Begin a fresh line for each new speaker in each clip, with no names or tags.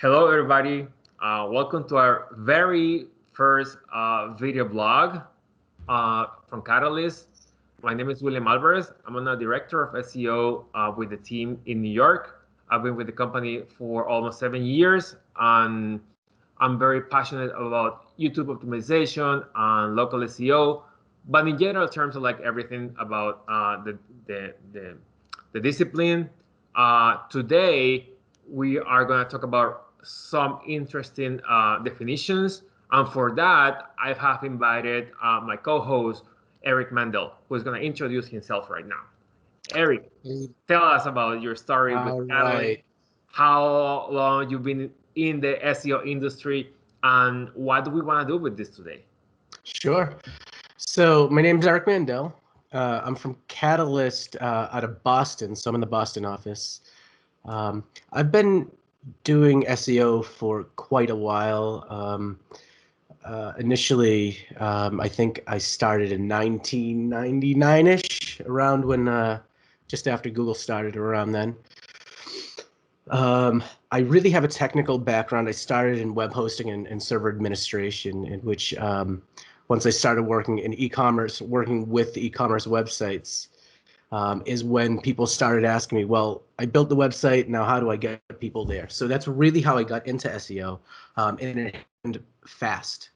Hello, everybody. Welcome to our very first video blog from Catalyst. My name is William Álvarez. I'm a director of SEO with the team in New York. I've been with the company for almost 7 years, and I'm very passionate about YouTube optimization and local SEO. But in general terms, I like everything about the discipline. Today, we are going to talk about some interesting definitions. And for that, I have invited my co-host, Eric Mandell, who is going to introduce himself right now. Eric, tell us about your story with Catalyst, how long you've been in the SEO industry, and what do we want to do with this today?
Sure. So my name is Eric Mandell. I'm from Catalyst out of Boston, so I'm in the Boston office. I've been doing SEO for quite a while. Initially, I think I started in 1999-ish, around when, just after Google started, around then. I really have a technical background. I started in web hosting and server administration, in which once I started working in e-commerce, working with e-commerce websites, is when people started asking me, well, I built the website, now how do I get people there? So that's really how I got into SEO, and it happened fast,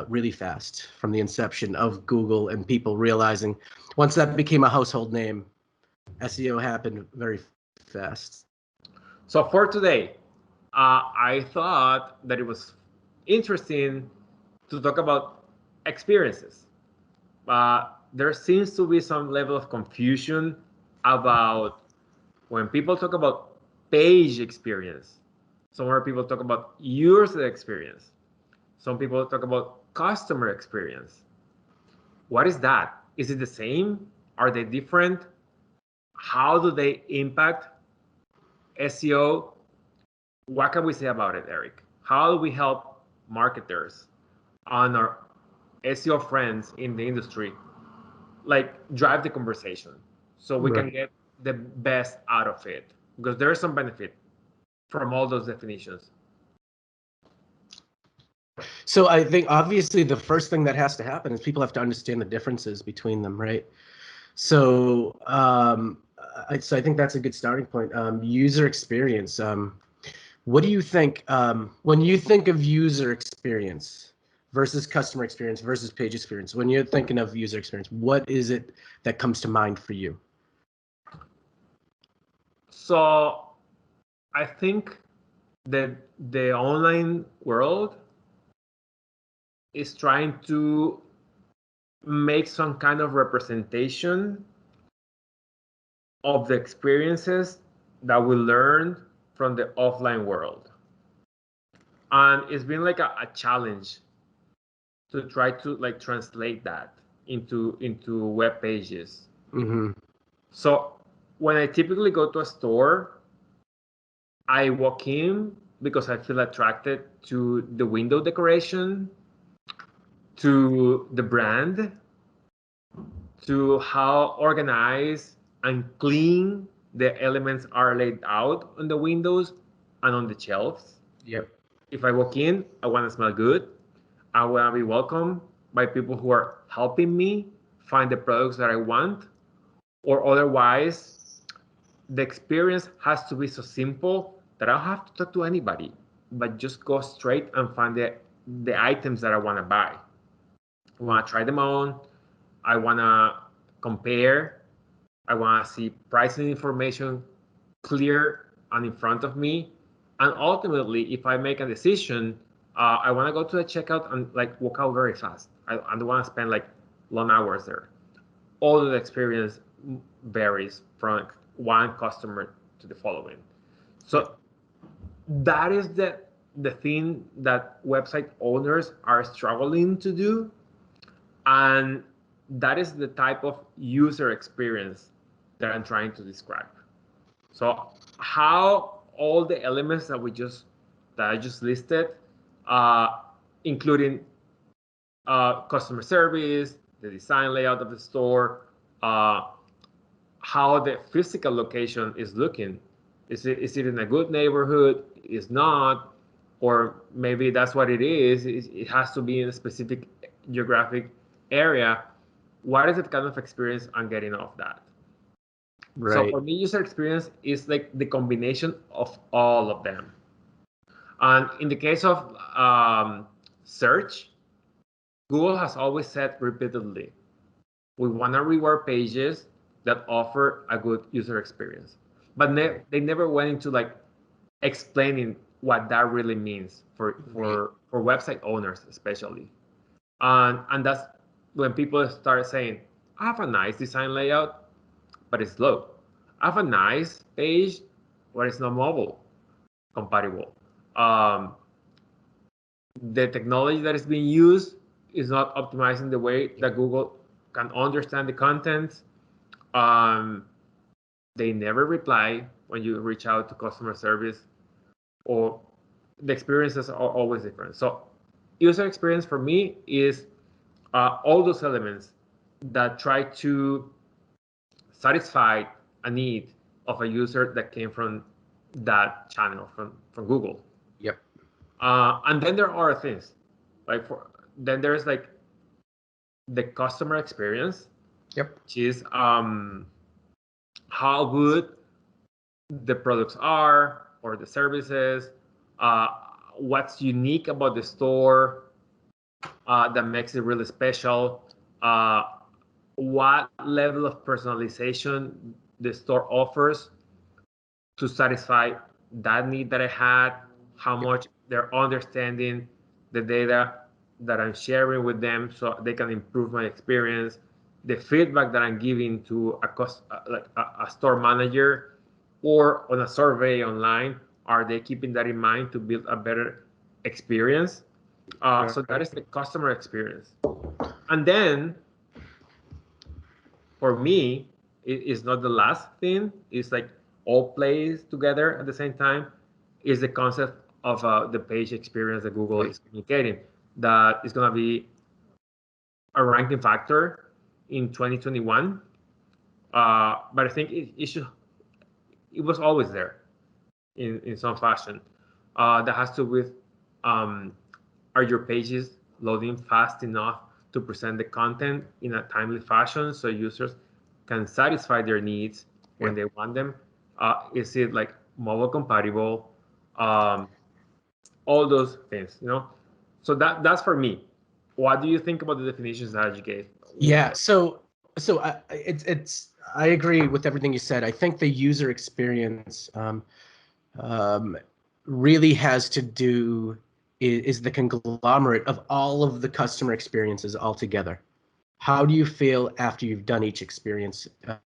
really fast, from the inception of Google and people realizing once that became a household name, SEO happened very fast.
So for today, I thought that it was interesting to talk about experiences. There seems to be some level of confusion about when people talk about page experience. Some other people talk about user experience. Some people talk about customer experience. What is that? Is it the same? Are they different? How do they impact SEO? What can we say about it, Eric? How do we help marketers and our SEO friends in the industry drive the conversation so we can get the best out of it? Because there is some benefit from all those definitions.
So I think obviously the first thing that has to happen is people have to understand the differences between them, right? So I think that's a good starting point. User experience. What do you think when you think of user experience versus customer experience versus page experience? When you're thinking of user experience, what is it that comes to mind for you?
So I think that the online world is trying to make some kind of representation of the experiences that we learned from the offline world. And it's been like a challenge to try to translate that into web pages.
Mm-hmm.
So when I typically go to a store, I walk in because I feel attracted to the window decoration, to the brand, to how organized and clean the elements are laid out on the windows and on the shelves.
Yep.
If I walk in, I want to smell good. I want to be welcomed by people who are helping me find the products that I want. Or otherwise, the experience has to be so simple that I don't have to talk to anybody, but just go straight and find the items that I want to buy. I want to try them on. I want to compare. I want to see pricing information clear and in front of me. And ultimately, if I make a decision, I want to go to the checkout and walk out very fast. I don't want to spend long hours there. All the experience varies from one customer to the following. So that is the thing that website owners are struggling to do. And that is the type of user experience that I'm trying to describe. So how all the elements that I just listed, including customer service, the design layout of the store, how the physical location is looking. Is it in a good neighborhood? is not, or maybe that's what it is. It has to be in a specific geographic area. What is the kind of experience I'm getting off that? So
Right.
for me, user experience is like the combination of all of them. And in the case of search, Google has always said repeatedly, we want to reward pages that offer a good user experience. But they never went into like explaining what that really means for website owners, especially. And that's when people start saying, I have a nice design layout, but it's slow. I have a nice page, but it's not mobile compatible. The technology that is being used is not optimizing the way that Google can understand the content. They never reply when you reach out to customer service, or the experiences are always different. So user experience for me is all those elements that try to satisfy a need of a user that came from that channel from Google.
Yep.
And then there are things then there's like the customer experience.
Yep.
Which is how good the products are or the services, what's unique about the store that makes it really special, what level of personalization the store offers to satisfy that need that I had, how much they're understanding the data that I'm sharing with them so they can improve my experience, the feedback that I'm giving to a store manager or on a survey online, are they keeping that in mind to build a better experience? So that is the customer experience. And then for me, it is not the last thing. It's like all plays together at the same time. Is the concept of the page experience that Google is communicating, that is going to be a ranking factor in 2021. But I think it was always there in some fashion. That has to do with are your pages loading fast enough to present the content in a timely fashion so users can satisfy their needs when they want them? Is it like mobile compatible? All those things, So that's for me. What do you think about the definitions that you gave?
Yeah. So I agree with everything you said. I think the user experience really has to do is the conglomerate of all of the customer experiences all together. How do you feel after you've done each experience?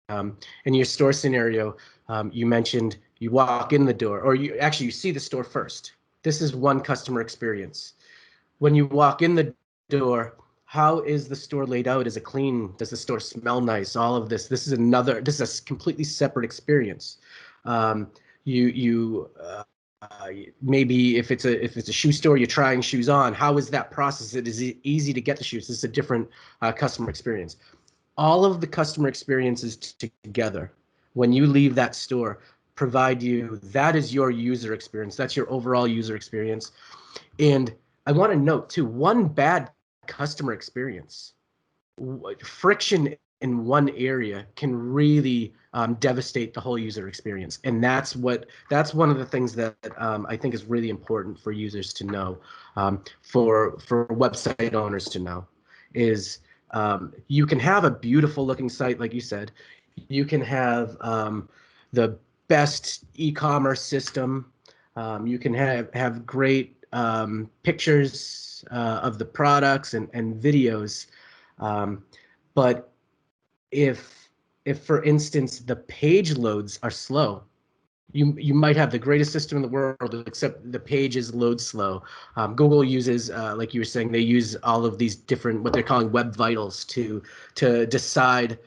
In your store scenario, you mentioned you walk in the door, or you see the store first. This is one customer experience. When you walk in the door, how is the store laid out? Is it clean? Does the store smell nice? All of this. This is a completely separate experience. Maybe if it's a shoe store, you're trying shoes on. How is that process? Is it easy to get the shoes? This is a different customer experience. All of the customer experiences together, when you leave that store, provide you, that is your user experience. That's your overall user experience. And I want to note too, one bad customer experience, friction in one area can really devastate the whole user experience. And that's one of the things that I think is really important for users to know, for website owners to know, is you can have a beautiful looking site, like you said. You can have the best e-commerce system. You can have great pictures of the products and videos. But if for instance the page loads are slow, you might have the greatest system in the world, except the pages load slow. Google uses, like you were saying, they use all of these different, what they're calling web vitals, to decide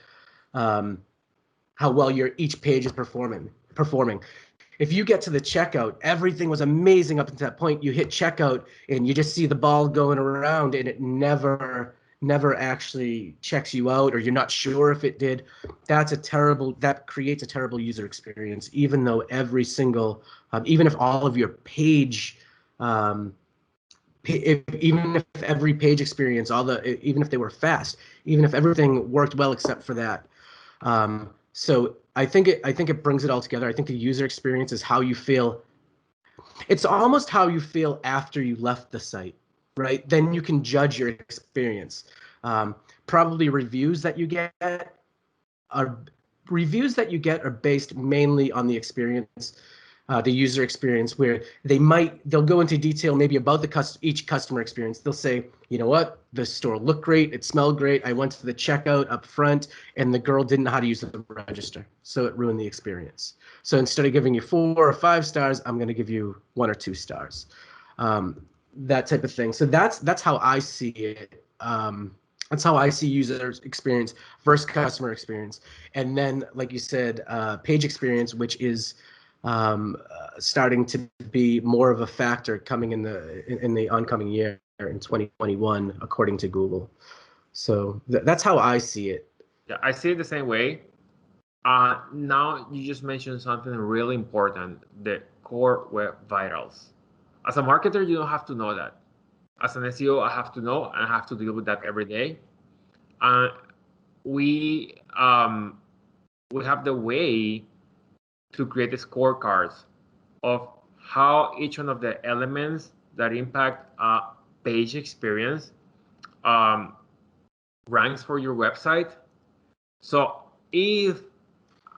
how well each page is performing. If you get to the checkout, everything was amazing up until that point. You hit checkout and you just see the ball going around, and it never never actually checks you out, or you're not sure if it did, that creates a terrible user experience, even though every single, even if all of your page, even if every page experience, even if they were fast, even if everything worked well except for that. So I think it brings it all together. I think the user experience is how you feel. It's almost how you feel after you left the site, right? Then you can judge your experience. Probably reviews that you get are based mainly on the experience, the user experience, where they'll go into detail maybe about each customer experience. They'll say, you know what, the store looked great, it smelled great, I went to the checkout up front, and the girl didn't know how to use the register, so it ruined the experience. So instead of giving you 4 or 5 stars, I'm going to give you 1 or 2 stars. That type of thing. So that's how I see it. That's how I see user experience versus customer experience. And then, like you said, page experience, which is starting to be more of a factor coming in the oncoming year in 2021, according to Google. So that's how I see it.
Yeah, I see it the same way. Now you just mentioned something really important: the core web vitals. As a marketer, you don't have to know that. As an SEO, I have to know, and I have to deal with that every day. We have the way to create the scorecards of how each one of the elements that impact page experience ranks for your website. So if,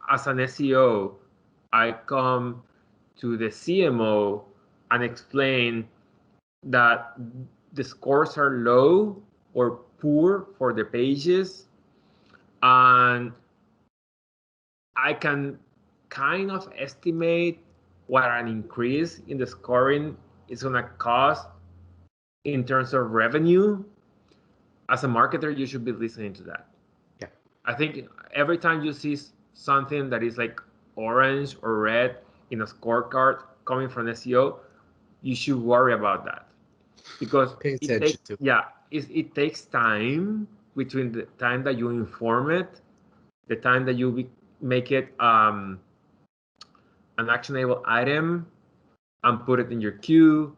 as an SEO, I come to the CMO and explain that the scores are low or poor for the pages, and I can kind of estimate what an increase in the scoring is going to cost in terms of revenue. As a marketer, you should be listening to that.
Yeah.
I think every time you see something that is like orange or red in a scorecard coming from SEO, you should worry about that, because it takes time between the time that you inform it, the time that you make it an actionable item and put it in your queue,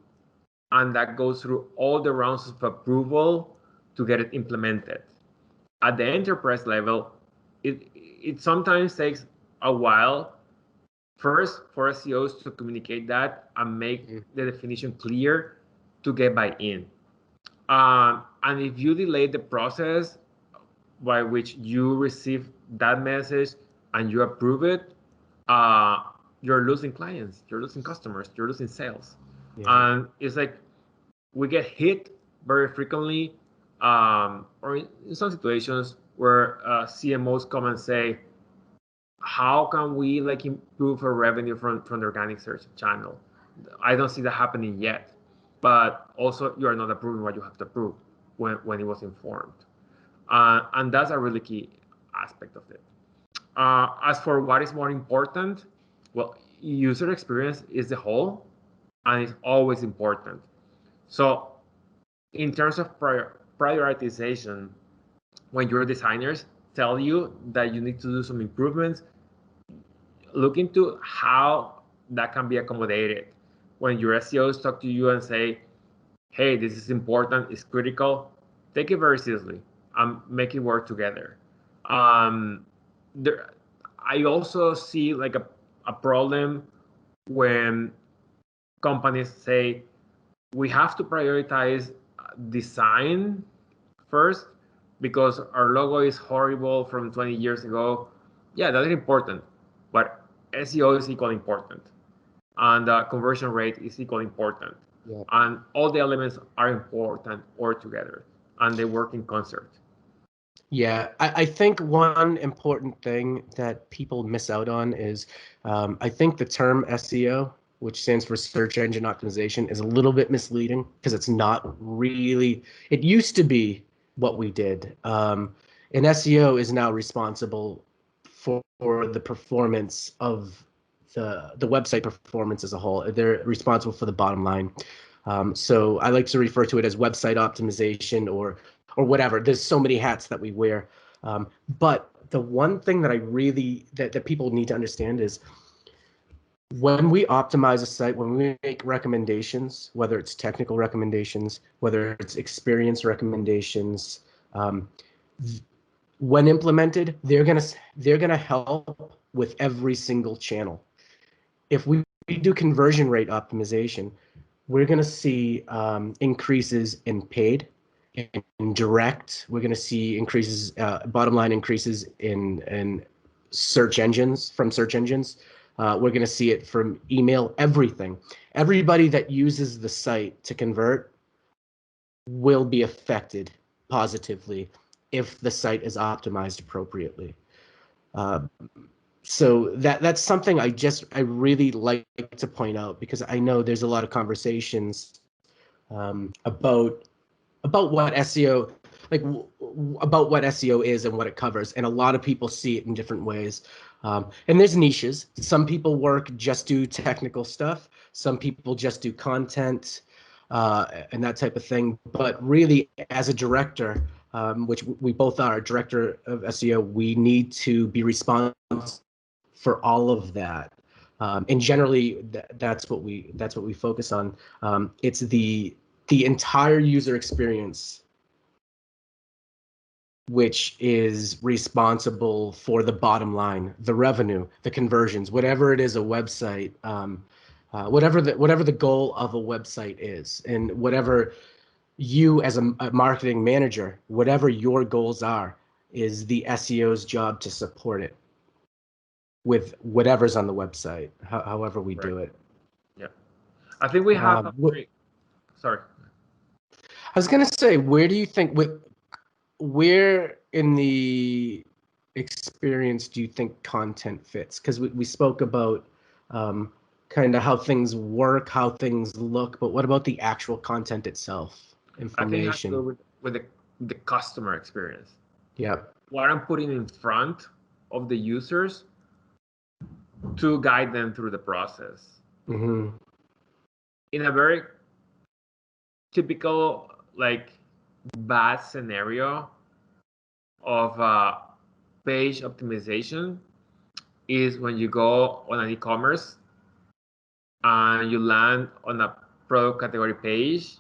and that goes through all the rounds of approval to get it implemented. At the enterprise level, it sometimes takes a while first for SEOs to communicate that and make the definition clear to get buy-in. And if you delay the process by which you receive that message and you approve it, you're losing clients, you're losing customers, you're losing sales. Yeah. And it's like we get hit very frequently, or in some situations where CMOs come and say, how can we like improve our revenue from the organic search channel? I don't see that happening yet. But also, you are not approving what you have to approve when it was informed. And that's a really key aspect of it. As for what is more important, well, user experience is the whole, and it's always important. So in terms of prioritization, when your designers tell you that you need to do some improvements, look into how that can be accommodated. When your SEOs talk to you and say, hey, this is important, it's critical, take it very seriously and make it work together. I also see like a problem when companies say, we have to prioritize design first because our logo is horrible from 20 years ago. Yeah, that is important, but SEO is equally important, and conversion rate is equally important. Yeah. And all the elements are important all together, and they work in concert.
Yeah, I think one important thing that people miss out on is I think the term SEO, which stands for search engine optimization, is a little bit misleading because it's not really, it used to be what we did. And SEO is now responsible for the performance of the website performance as a whole. They're responsible for the bottom line. So I like to refer to it as website optimization or or whatever. There's so many hats that we wear. But the one thing that I really, that people need to understand is when we optimize a site, when we make recommendations, whether it's technical recommendations, whether it's experience recommendations, when implemented, they're gonna help with every single channel. If we do conversion rate optimization, we're gonna see increases in paid, in direct. We're gonna see increases, bottom line increases in search engines, from search engines. We're gonna see it from email, everything. Everybody that uses the site to convert will be affected positively if the site is optimized appropriately. So that's something I really like to point out, because I know there's a lot of conversations about what SEO, about what SEO is and what it covers, and a lot of people see it in different ways. And there's niches. Some people just do technical stuff. Some people just do content and that type of thing. But really, as a director, which we both are, a director of SEO, we need to be responsible for all of that. And generally, that's what we focus on. It's the entire user experience, which is responsible for the bottom line, the revenue, the conversions, whatever it is, a website, whatever the goal of a website is, and whatever you as a marketing manager, whatever your goals are, is the SEO's job to support it with whatever's on the website, however we do it.
Yeah, I think we have. Sorry,
I was gonna say, where do you think, where in the experience do you think content fits? Because we spoke about kind of how things work, how things look, but what about the actual content itself, information?
I think it has to do with the customer experience.
Yeah.
What I'm putting in front of the users to guide them through the process.
Mm-hmm.
In a very typical, bad scenario of page optimization is when you go on an e-commerce and you land on a product category page.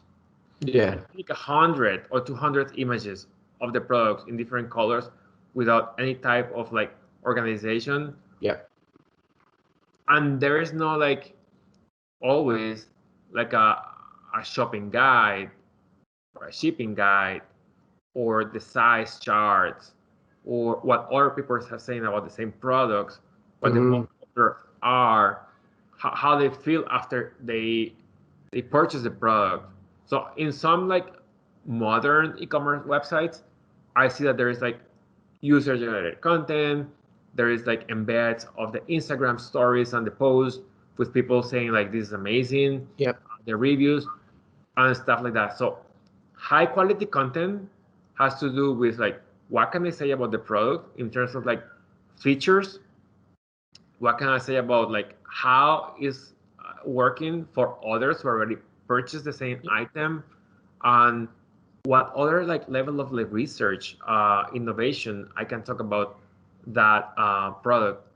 Yeah.
Like 100 or 200 images of the products in different colors without any type of organization.
Yeah.
And there is no always a shopping guide or a shipping guide or the size charts or what other people are saying about the same products, what the most popular are, how they feel after they purchase the product. So in some modern e-commerce websites, I see that there is user generated content. There is embeds of the Instagram stories and the posts with people saying this is amazing.
Yep.
The reviews and stuff like that. So high quality content has to do with what can I say about the product in terms of features. What can I say about how is working for others who already purchased the same item, and what other level of research, innovation I can talk about that product.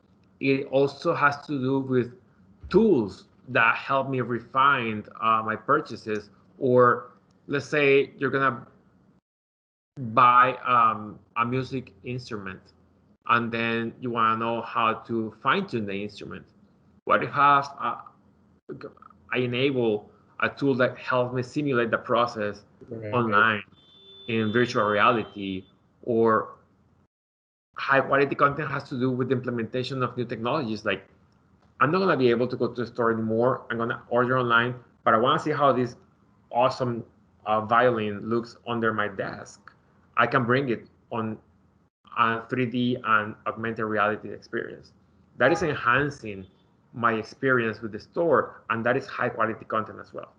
It also has to do with tools that help me refine my purchases. Or let's say you're gonna buy a music instrument, and then you want to know how to fine-tune the instrument. What if I enable a tool that helps me simulate the process online in virtual reality? Or high quality content has to do with the implementation of new technologies. I'm not going to be able to go to the store anymore. I'm going to order online, but I want to see how this awesome violin looks under my desk. I can bring it on a 3D and augmented reality experience. That is enhancing my experience with the store, and that is high quality content as well.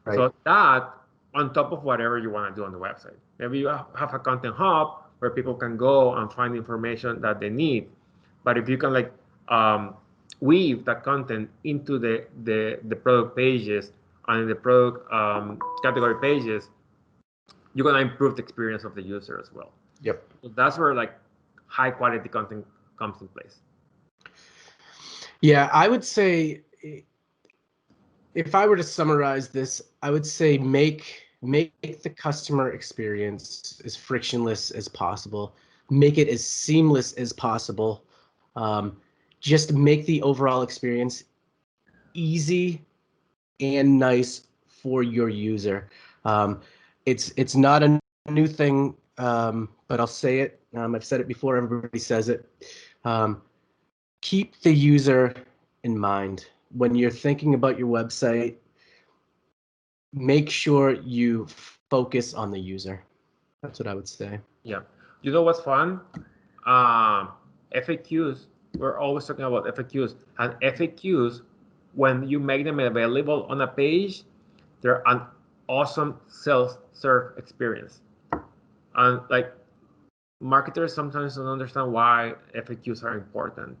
Right. So that on top of whatever you want to do on the website. Maybe you have a content hub where people can go and find information that they need. But if you can weave that content into the product pages and the product category pages, you're going to improve the experience of the user as well.
Yep.
So that's where like high quality content comes in place.
Yeah, I would say, if I were to summarize this, I would say make the customer experience as frictionless as possible. Make it as seamless as possible. Just make the overall experience easy and nice for your user. It's not a new thing, but I'll say it. I've said it before. Everybody says it. Keep the user in mind when you're thinking about your website. Make sure you focus on the user. That's what I would say.
Yeah. You know what's fun? FAQs. We're always talking about FAQs. And FAQs, when you make them available on a page, they're an awesome self-serve experience. And like marketers sometimes don't understand why FAQs are important.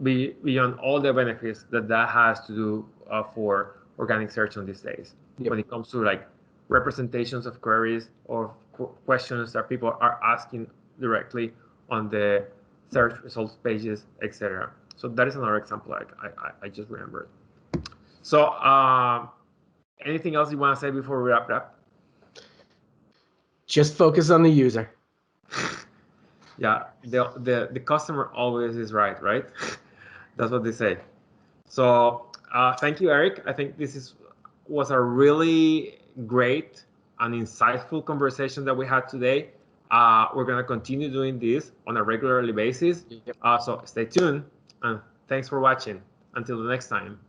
Beyond all the benefits that has to do for organic search on these days.
Yep.
When it comes to like representations of queries or questions that people are asking directly on the search results pages, etc. So that is another example I just remembered. So anything else you want to say before we wrap it up?
Just focus on the user.
Yeah, the customer always is right? That's what they say. So thank you, Eric. I think this was a really great and insightful conversation that we had today. We're going to continue doing this on a regularly basis.
Yep.
So stay tuned and thanks for watching. Until the next time.